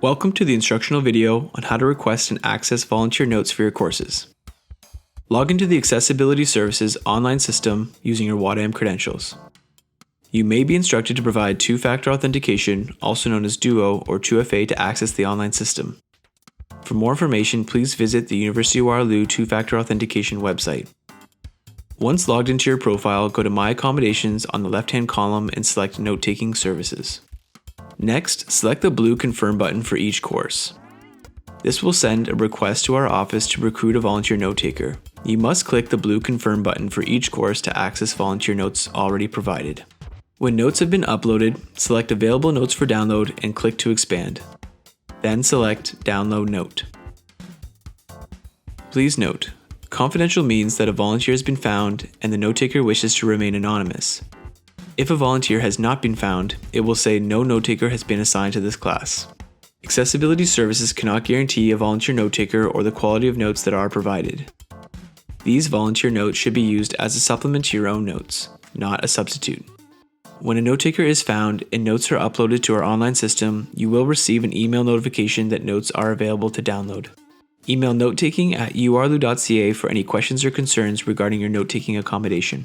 Welcome to the instructional video on how to request and access volunteer notes for your courses. Log into the Accessibility Services online system using your WADAM credentials. You may be instructed to provide two-factor authentication, also known as DUO or 2FA, to access the online system. For more information, please visit the University of Waterloo two-factor authentication website. Once logged into your profile, go to My Accommodations on the left-hand column and select Note-Taking Services. Next, select the blue Confirm button for each course. This will send a request to our office to recruit a volunteer note taker. You must click the blue Confirm button for each course to access volunteer notes already provided. When notes have been uploaded, select Available Notes for Download and click to expand. Then select Download Note. Please note, confidential means that a volunteer has been found and the note taker wishes to remain anonymous. If a volunteer has not been found, it will say no note taker has been assigned to this class. Accessibility Services cannot guarantee a volunteer note taker or the quality of notes that are provided. These volunteer notes should be used as a supplement to your own notes, not a substitute. When a note taker is found and notes are uploaded to our online system, you will receive an email notification that notes are available to download. Email notetaking@uarlu.ca for any questions or concerns regarding your note-taking accommodation.